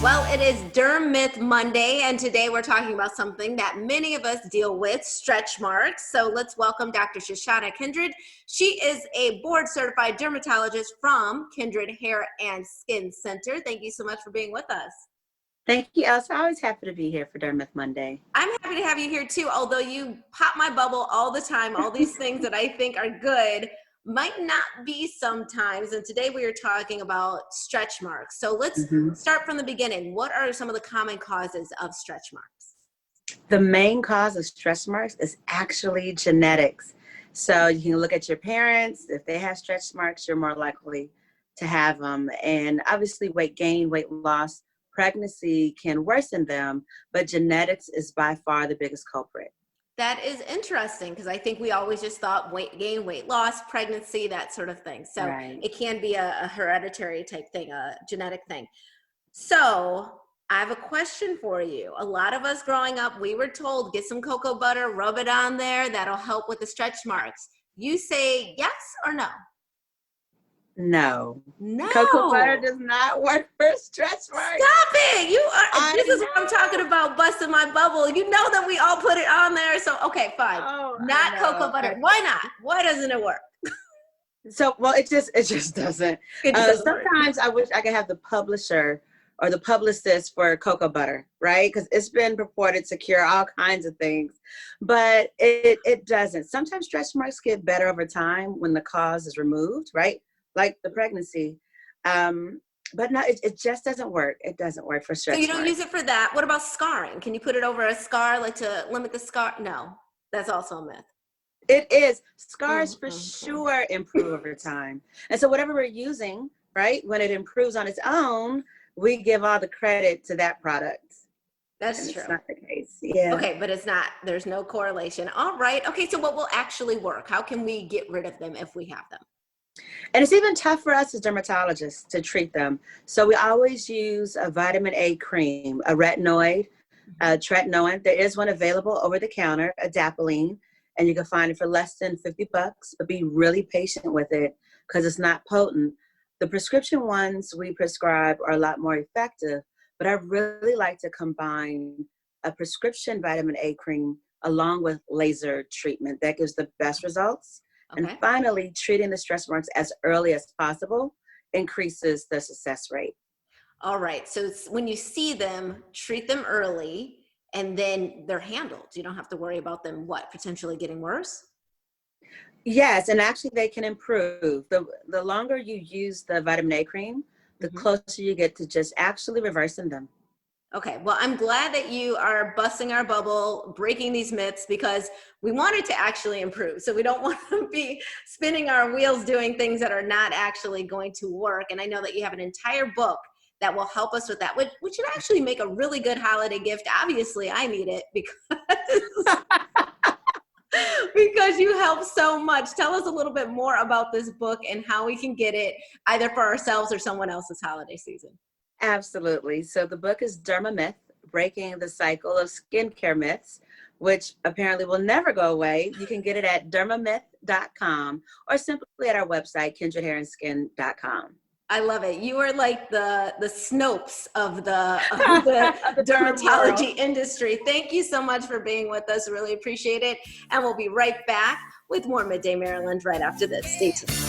Well, it is Derm Myth Monday, and today we're talking about something that many of us deal with, stretch marks. So let's welcome Dr. Shoshana Kindred. She is a board-certified dermatologist from Kindred Hair and Skin Center. Thank you so much for being with us. Thank you, Elsa. Always happy to be here for Derm Myth Monday. I'm happy to have you here too, although you pop my bubble all the time. All these things that I think are good might not be sometimes. And today we are talking about stretch marks. So let's start from the beginning. What are some of the common causes of stretch marks? The main cause of stretch marks is actually genetics. So you can look at your parents. If they have stretch marks, you're more likely to have them. And obviously weight gain, weight loss, pregnancy can worsen them, but genetics is by far the biggest culprit. That is interesting because I think we always just thought weight gain, weight loss, pregnancy, that sort of thing. So It can be a hereditary type thing, a genetic thing. So I have a question for you. A lot of us growing up, we were told, get some cocoa butter, rub it on there. That'll help with the stretch marks. You say yes or no? No. No. Cocoa butter does not work for stretch marks. Stop it. This is what I'm talking about, busting my bubble. You know that we all put it on there. So, okay, fine. Not cocoa butter. Why not? Why doesn't it work? Well, it just doesn't. Sometimes I wish I could have the publisher or the publicist for cocoa butter, right? Because it's been purported to cure all kinds of things, but it doesn't. Sometimes stretch marks get better over time when the cause is removed, right? Like the pregnancy. But no, it just doesn't work. It doesn't work for stretch marks. So you don't use it for that. What about scarring? Can you put it over a scar, like to limit the scar? No, that's also a myth. It is. Scars for sure improve over time. And so whatever we're using, right, when it improves on its own, we give all the credit to that product. That's true. It's not the case. Yeah. Okay, but it's not, there's no correlation. All right. Okay, so what will actually work? How can we get rid of them if we have them? And it's even tough for us as dermatologists to treat them. So we always use a vitamin A cream, a retinoid, tretinoin. There is one available over the counter, adapalene, and you can find it for less than $50, but be really patient with it because it's not potent. The prescription ones we prescribe are a lot more effective, but I really like to combine a prescription vitamin A cream along with laser treatment. That gives the best results. Okay. And finally, treating the stretch marks as early as possible increases the success rate. All right. So when you see them, treat them early, and then they're handled. You don't have to worry about them, potentially getting worse? Yes, and actually they can improve. The longer you use the vitamin A cream, the closer you get to just actually reversing them. Okay, well, I'm glad that you are busting our bubble, breaking these myths, because we want it to actually improve. So we don't want to be spinning our wheels doing things that are not actually going to work. And I know that you have an entire book that will help us with that, which should actually make a really good holiday gift. Obviously, I need it because you help so much. Tell us a little bit more about this book and how we can get it either for ourselves or someone else's holiday season. Absolutely. So the book is Derma Myth, Breaking the Cycle of Skincare Myths, which apparently will never go away. You can get it at dermamyth.com or simply at our website, kindredhairandskin.com. I love it. You are like the Snopes of the dermatology industry. Thank you so much for being with us. Really appreciate it. And we'll be right back with more Midday Maryland right after this. Stay tuned.